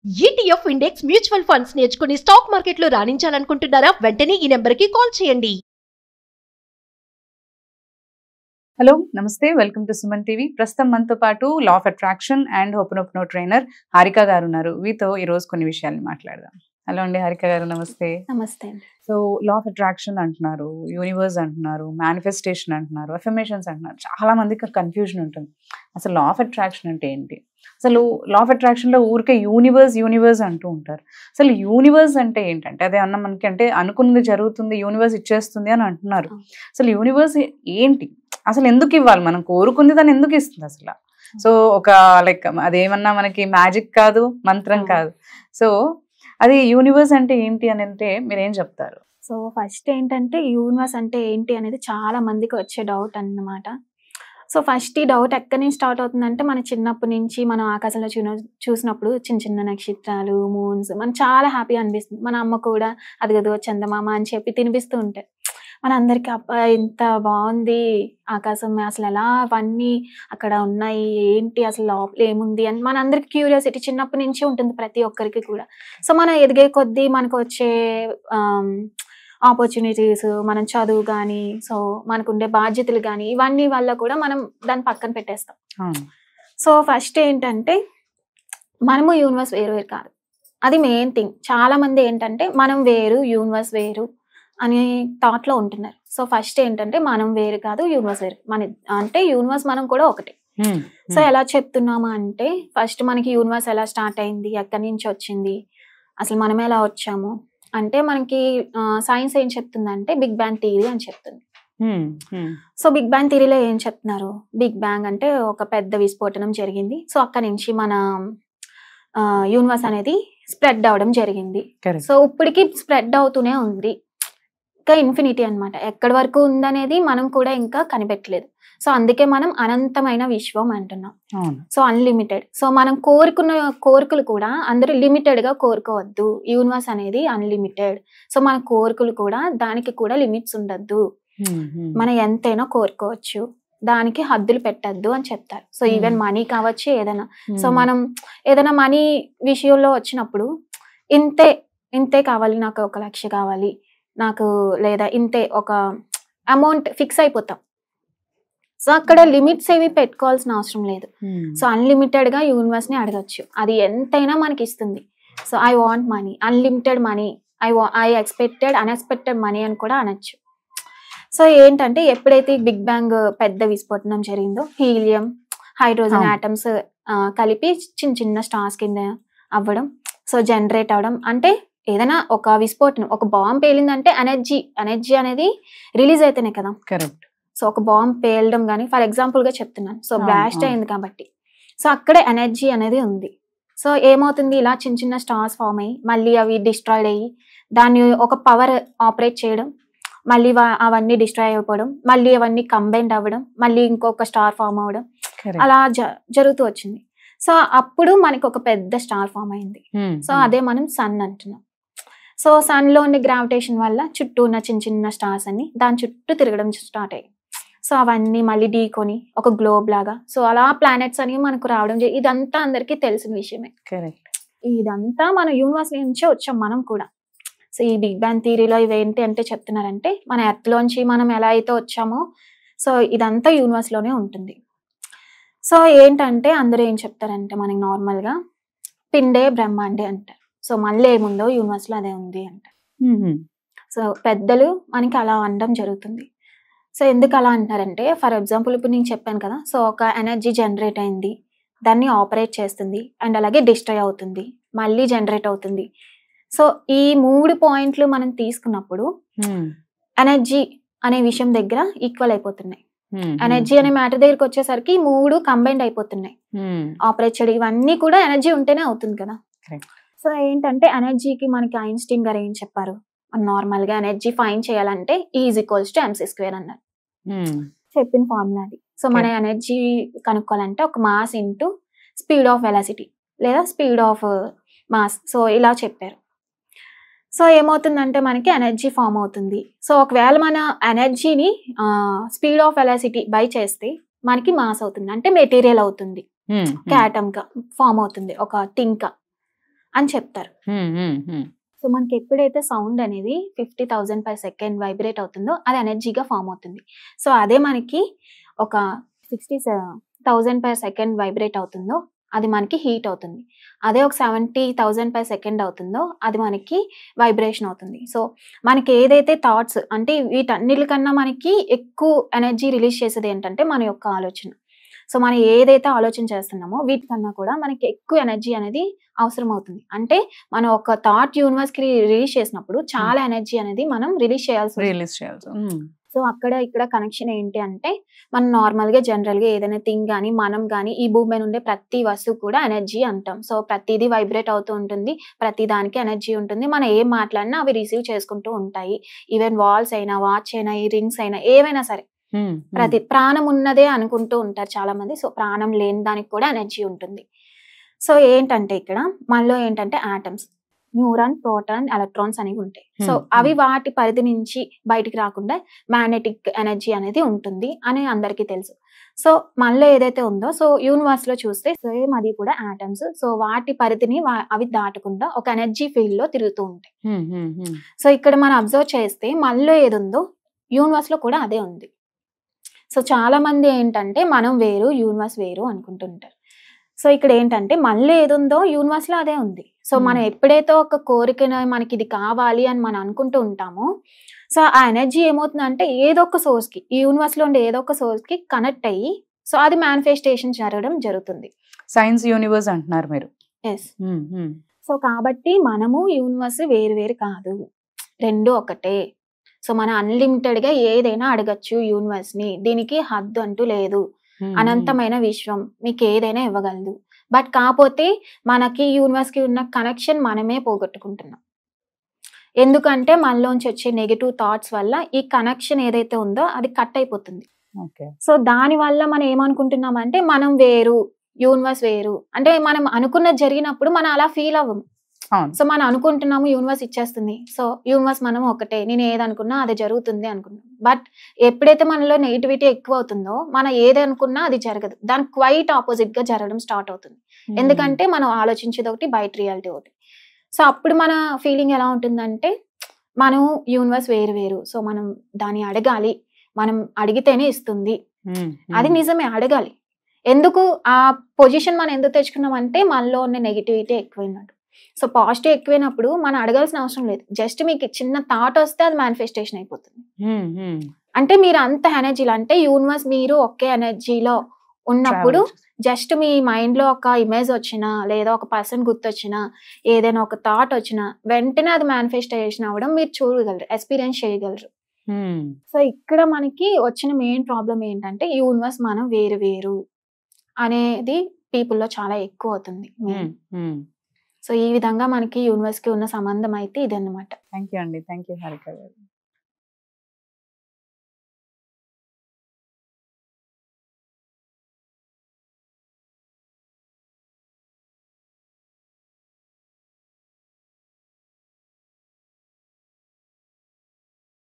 ETF index mutual funds నేర్చుకుని stock మార్కెట్లో రాణించాలనుకుంటున్నారా? వెంటనే ఈ నెంబర్కి కాల్ చేయండి. హలో నమస్తే, వెల్కమ్ టు సుమన్ టీవీ. ప్రస్తుతం మనతో పాటు law of attraction and ho'oponopono trainer Harika గారు ఉన్నారు. వీతో ఈ రోజు కొన్ని విషయాలు మాట్లాడదాం. హలో అండి హారిక గారు, నమస్తే. నమస్తే. సో లా ఆఫ్ అట్రాక్షన్ అంటున్నారు, యూనివర్స్ అంటున్నారు, మేనిఫెస్టేషన్ అంటున్నారు, అఫర్మేషన్స్ అంటున్నారు. చాలా మందికి కన్ఫ్యూజన్ ఉంటుంది. అసలు లా ఆఫ్ అట్రాక్షన్ అంటే ఏంటి? అసలు లా ఆఫ్ అట్రాక్షన్ లో ఊరికే యూనివర్స్ అంటూ ఉంటారు. అసలు యూనివర్స్ అంటే ఏంటంటే అదే అన్న మనకి అంటే అనుకున్నది జరుగుతుంది, యూనివర్స్ ఇచ్చేస్తుంది అని అంటున్నారు. అసలు యూనివర్స్ ఏంటి? అసలు ఎందుకు ఇవ్వాలి? మనం కోరుకుంది దాన్ని ఎందుకు ఇస్తుంది అసలు? సో ఒక లైక్ అదేమన్నా మనకి మ్యాజిక్ కాదు, మంత్రం కాదు. సో అది యూనివర్స్ అంటే ఏంటి అని అంటే మీరేం చెప్తారు? సో ఫస్ట్ ఏంటంటే యూనివర్స్ అంటే ఏంటి అనేది చాలా మందికి వచ్చే డౌట్ అన్నమాట. సో ఫస్ట్ ఈ డౌట్ ఎక్కడి నుంచి స్టార్ట్ అవుతుందంటే మన చిన్నప్పటి నుంచి మనం ఆకాశంలో చూసినప్పుడు చిన్న చిన్న నక్షత్రాలు, మూన్స్ మనకు చాలా హ్యాపీగా అనిపిస్తుంది. మన అమ్మ కూడా అదిగదో చందమామ అని చెప్పి తినిపిస్తూ ఉంటాయి. మన అందరికి అబ్బా ఎంత బాగుంది ఆకాశం, అసలు ఎలా అవన్నీ అక్కడ ఉన్నాయి, ఏంటి అసలు లోపల ఏముంది అని మన అందరికి క్యూరియాసిటీ చిన్నప్పటి నుంచి ఉంటుంది ప్రతి ఒక్కరికి కూడా. సో మనం ఎదిగే కొద్దీ మనకు వచ్చే ఆపర్చునిటీస్, మనం చదువు కానీ, సో మనకు ఉండే బాధ్యతలు కానీ, ఇవన్నీ వల్ల కూడా మనం దాన్ని పక్కన పెట్టేస్తాం. సో ఫస్ట్ ఏంటంటే మనము యూనివర్స్ వేరు వేరు కాదు, అది మెయిన్ థింగ్. చాలా మంది ఏంటంటే మనం వేరు యూనివర్స్ వేరు అనే థాట్ లో ఉంటున్నారు. సో ఫస్ట్ ఏంటంటే మనం వేరు కాదు, యూనివర్స్ వేరు. మన అంటే యూనివర్స్ మనం కూడా ఒకటే. సో ఎలా చెప్తున్నామా అంటే ఫస్ట్ మనకి యూనివర్స్ ఎలా స్టార్ట్ అయింది, ఎక్కడి నుంచి వచ్చింది, అసలు మనం ఎలా వచ్చాము అంటే మనకి సైన్స్ ఏం చెప్తుందంటే బిగ్ బ్యాంగ్ థియరీ అని చెప్తుంది. సో బిగ్ బ్యాంగ్ థియరీలో ఏం చెప్తున్నారు? బిగ్ బ్యాంగ్ అంటే ఒక పెద్ద విస్ఫోటనం జరిగింది. సో అక్కడి నుంచి మన యూనివర్స్ అనేది స్ప్రెడ్ అవడం జరిగింది. సో ఇప్పటికి స్ప్రెడ్ అవుతూనే ఉంది, ఇంకా ఇన్ఫినిటీ అనమాట. ఎక్కడి వరకు ఉందనేది మనం కూడా ఇంకా కనిపెట్టలేదు. సో అందుకే మనం అనంతమైన విశ్వం అంటున్నాం. So unlimited. సో మనం కోరుకున్న కోరికలు కూడా అందరూ లిమిటెడ్ గా కోరుకోవద్దు. యూనివర్స్ అనేది అన్లిమిటెడ్. సో మన కోరికలు కూడా దానికి కూడా లిమిట్స్ ఉండద్దు, మనం ఎంతైనా కోరుకోవచ్చు, దానికి హద్దులు పెట్టద్దు అని చెప్తారు. సో ఈవెన్ మనీ కావచ్చు ఏదైనా. సో మనం ఏదైనా మనీ విషయంలో వచ్చినప్పుడు ఇంతే కావాలి, నాకు 1 లక్ష కావాలి నాకు, లేదా ఇంతే ఒక అమౌంట్ ఫిక్స్ అయిపోతాం. సో అక్కడ లిమిట్స్ ఏవి పెట్టుకోవాల్సిన అవసరం లేదు. సో అన్లిమిటెడ్ గా యూనివర్స్ ని అడగచ్చు, అది ఎంతైనా మనకి ఇస్తుంది. So I want money, unlimited money, I expected unexpected money అని కూడా అనొచ్చు. సో ఏంటంటే ఎప్పుడైతే బిగ్ బ్యాంగ్ పెద్ద విస్ఫోటనం జరిగిందో, హీలియం, హైడ్రోజన్ ఆటమ్స్ కలిపి చిన్న చిన్న స్టార్స్ కింద అవ్వడం, సో జనరేట్ అవడం. అంటే ఏదైనా ఒక విస్ఫోటనం, ఒక బాంబ్ పేలిందంటే ఎనర్జీ అనేది రిలీజ్ అయితేనే కదా. కరెక్ట్. సో ఒక బాంబ్ పేలడం కానీ, ఫర్ ఎగ్జాంపుల్ గా చెప్తున్నాను, సో బ్లాస్ట్ అయింది కాబట్టి సో అక్కడే ఎనర్జీ అనేది ఉంది. సో ఏమవుతుంది, ఇలా చిన్న చిన్న స్టార్స్ ఫామ్ అయ్యి మళ్ళీ అవి డిస్ట్రాయిడ్ అయ్యి దాన్ని ఒక పవర్ ఆపరేట్ చేయడం, మళ్ళీ అవన్నీ డిస్ట్రాయ్ అయిపోవడం, మళ్ళీ అవన్నీ కంబైండ్ అవ్వడం, మళ్ళీ ఇంకొక స్టార్ ఫామ్ అవ్వడం, అలా జరుగుతూ వచ్చింది. సో అప్పుడు మనకి ఒక పెద్ద స్టార్ ఫామ్ అయింది. సో అదే మనం సన్ అంటున్నాం. సో సన్ లో ఉండే గ్రావిటేషన్ వల్ల చుట్టూ ఉన్న చిన్న చిన్న స్టార్స్ అన్ని దాని చుట్టూ తిరగడం స్టార్ట్ అయ్యాయి. సో అవన్నీ మళ్ళీ ఢీకొని ఒక గ్లోబ్ లాగా, సో అలా ప్లానెట్స్ అని మనకు రావడం. ఇదంతా అందరికీ తెలిసిన విషయమే. ఇదంతా మన యూనివర్స్ నుంచే వచ్చాం మనం కూడా. సో ఈ బిగ్ బ్యాంగ్ థియరీలో ఇవేంటి అంటే చెప్తున్నారంటే మన ఎర్త్ లోంచి మనం ఎలా అయితే వచ్చామో, సో ఇదంతా యూనివర్స్ లోనే ఉంటుంది. సో ఏంటంటే అందరూ ఏం చెప్తారంటే మనకి నార్మల్ గా పిండే బ్రహ్మాండే అంటారు. సో మళ్ళీ ఏముందో యూనివర్స్ లో అదే ఉంది అంటారు. సో పెద్దలు మనకి అలా అనడం జరుగుతుంది. సో ఎందుకు అలా అంటారంటే, ఫర్ ఎగ్జాంపుల్ ఇప్పుడు నేను చెప్పాను కదా, సో ఒక ఎనర్జీ జనరేట్ అయింది, దాన్ని ఆపరేట్ చేస్తుంది, అండ్ అలాగే డిస్ట్రాయ్ అవుతుంది, మళ్ళీ జనరేట్ అవుతుంది. సో ఈ 3 పాయింట్లు మనం తీసుకున్నప్పుడు ఎనర్జీ అనే విషయం దగ్గర ఈక్వల్ అయిపోతున్నాయి. ఎనర్జీ అనే మ్యాటర్ దగ్గరికి వచ్చేసరికి 3 కంబైండ్ అయిపోతున్నాయి. ఆపరేట్ చేయడం ఇవన్నీ కూడా ఎనర్జీ ఉంటేనే అవుతుంది కదా. సో ఏంటంటే ఎనర్జీకి మనకి ఐన్స్టీన్ గారు ఏం చెప్పారు, నార్మల్ గా ఎనర్జీ ఫైండ్ చేయాలంటే E=mc² అన్నారు. చెప్పిన ఫార్ములా అది. సో మన ఎనర్జీ కనుక్కోవాలంటే ఒక mass into speed of velocity లేదా స్పీడ్ ఆఫ్ మాస్, సో ఇలా చెప్పారు. సో ఏమవుతుందంటే మనకి ఎనర్జీ ఫామ్ అవుతుంది. సో ఒకవేళ మన ఎనర్జీని స్పీడ్ ఆఫ్ వెలాసిటీ బై చేస్తే మనకి మాస్ అవుతుంది, అంటే మెటీరియల్ అవుతుంది, ఒక ఆటమ్ గా ఫామ్ అవుతుంది, ఒక థింగ్ గా. అని చెప్తారు. సో మనకి ఎప్పుడైతే సౌండ్ అనేది 50,000 per second వైబ్రేట్ అవుతుందో అది ఎనర్జీగా ఫామ్ అవుతుంది. సో అదే మనకి ఒక 60,000 per second వైబ్రేట్ అవుతుందో అది మనకి హీట్ అవుతుంది. అదే ఒక 70,000 per second అవుతుందో అది మనకి వైబ్రేషన్ అవుతుంది. సో మనకి ఏదైతే థాట్స్ అంటే వీటన్నిటికన్నా మనకి ఎక్కువ ఎనర్జీ రిలీజ్ చేసేది ఏంటంటే మన యొక్క ఆలోచన. సో మనం ఏదైతే ఆలోచన చేస్తున్నామో వీటికన్నా కూడా మనకి ఎక్కువ ఎనర్జీ అనేది అవసరం అవుతుంది. అంటే మనం ఒక థాట్ యూనివర్స్ కి రిలీజ్ చేసినప్పుడు చాలా ఎనర్జీ అనేది మనం రిలీజ్ చేయాల్సి. సో అక్కడ ఇక్కడ కనెక్షన్ ఏంటి అంటే మనం నార్మల్ గా జనరల్ గా ఏదైనా థింగ్ కానీ మనం కానీ ఈ భూమి మీద ఉండే ప్రతి వస్తువు కూడా ఎనర్జీ అంటాం. సో ప్రతిదీ వైబ్రేట్ అవుతూ ఉంటుంది, ప్రతి దానికి ఎనర్జీ ఉంటుంది. మనం ఏం మాట్లాడినా అవి రిసీవ్ చేసుకుంటూ ఉంటాయి. ఈవెన్ వాల్స్ అయినా, వాచ్ అయినా, ఈ రింగ్స్ అయినా, ఏవైనా సరే ప్రతి ప్రాణం ఉన్నదే అనుకుంటూ ఉంటారు చాలా మంది. సో ప్రాణం లేని దానికి కూడా ఎనర్జీ ఉంటుంది. సో ఏంటంటే ఇక్కడ మనలో ఏంటంటే ఆటమ్స్, న్యూరాన్, ప్రోటాన్, ఎలక్ట్రాన్స్ అనేవి ఉంటాయి. సో అవి వాటి పరిధి నుంచి బయటికి రాకుండా మ్యాగ్నెటిక్ ఎనర్జీ అనేది ఉంటుంది అని అందరికీ తెలుసు. సో మనలో ఏదైతే ఉందో సో యూనివర్స్ లో చూస్తే సేమ్ అది కూడా ఆటమ్స్. సో వాటి పరిధిని అవి దాటకుండా ఒక ఎనర్జీ ఫీల్డ్ లో తిరుగుతూ ఉంటాయి. సో ఇక్కడ మనం అబ్జర్వ్ చేస్తే మనలో ఏది ఉందో యూనివర్స్ లో కూడా అదే ఉంది. సో చాలా మంది ఏంటంటే మనం వేరు, యూనివర్స్ వేరు అనుకుంటుంటారు. సో ఇక్కడ ఏంటంటే మనలో ఏది ఉందో యూనివర్స్ లో అదే ఉంది. సో మనం ఎప్పుడైతే ఒక కోరికను మనకి ఇది కావాలి అని మనం అనుకుంటూ ఉంటామో సో ఆ ఎనర్జీ ఏమవుతుందంటే ఏదో ఒక సోర్స్ కి, ఈ యూనివర్స్ లో ఉండే ఏదో ఒక సోర్స్ కి కనెక్ట్ అయ్యి సో అది మేనిఫెస్టేషన్ జరగడం జరుగుతుంది. సైన్స్ యూనివర్స్ అంటున్నారు మీరు. ఎస్. సో కాబట్టి మనము యూనివర్స్ వేరు వేరు కాదు, రెండు ఒకటే. సో మనం అన్లిమిటెడ్ గా ఏదైనా అడగచ్చు యూనివర్స్ ని, దీనికి హద్దు అంటూ లేదు. అనంతమైన విశ్వం మీకు ఏదైనా ఇవ్వగలదు. బట్ కాకపోతే మనకి యూనివర్స్ కి ఉన్న కనెక్షన్ మనమే పోగొట్టుకుంటున్నాం. ఎందుకంటే మనలోంచి వచ్చే నెగటివ్ థాట్స్ వల్ల ఈ కనెక్షన్ ఏదైతే ఉందో అది కట్ అయిపోతుంది. సో దాని వల్ల మనం ఏమనుకుంటున్నాం అంటే మనం వేరు, యూనివర్స్ వేరు. అంటే మనం అనుకున్నది జరిగినప్పుడు మనం అలా ఫీల్ అవ్వము. సో మనం అనుకుంటున్నాము యూనివర్స్ ఇచ్చేస్తుంది, సో యూనివర్స్ మనం ఒకటే, నేను ఏదనుకున్నా అది జరుగుతుంది అనుకున్నాం. బట్ ఎప్పుడైతే మనలో నెగిటివిటీ ఎక్కువ అవుతుందో మనం ఏది అనుకున్నా అది జరగదు, దాని క్వైట్ ఆపోజిట్ గా జరగడం స్టార్ట్ అవుతుంది. ఎందుకంటే మనం ఆలోచించేది ఒకటి, బయట రియాలిటీ ఒకటి. సో అప్పుడు మన ఫీలింగ్ ఎలా ఉంటుందంటే మనం యూనివర్స్ వేరు వేరు, సో మనం దాన్ని అడగాలి, మనం అడిగితేనే ఇస్తుంది. అది నిజమే, అడగాలి. ఎందుకు ఆ పొజిషన్ మనం ఎందుకు తెచ్చుకున్నాం అంటే మనలో ఉన్న నెగిటివిటీ ఎక్కువైనట్టు. సో పాజిటివ్ ఎక్కువైనప్పుడు మనం అడగాల్సిన అవసరం లేదు, జస్ట్ మీకు చిన్న థాట్ వస్తే అది మేనిఫెస్టేషన్ అయిపోతుంది. అంటే మీరు అంత ఎనర్జీలో, అంటే యూనివర్స్ మీరు ఒకే ఎనర్జీలో ఉన్నప్పుడు జస్ట్ మీ మైండ్ లో ఒక ఇమేజ్ వచ్చినా లేదా ఒక పర్సన్ గుర్తొచ్చినా ఏదైనా ఒక థాట్ వచ్చినా వెంటనే అది మేనిఫెస్టేషన్ అవ్వడం మీరు చూడగలరు, ఎక్స్పీరియన్స్ చేయగలరు. సో ఇక్కడ మనకి వచ్చిన మెయిన్ ప్రాబ్లం ఏంటంటే యూనివర్స్ మనం వేరు వేరు అనేది పీపుల్ లో చాలా ఎక్కువ అవుతుంది. సో ఈ విధంగా మనకి యూనివర్స్ కి ఉన్న సంబంధం అయితే ఇదన్నమాట. థ్యాంక్ యూ అండి. థ్యాంక్ యూ హారిక గారు.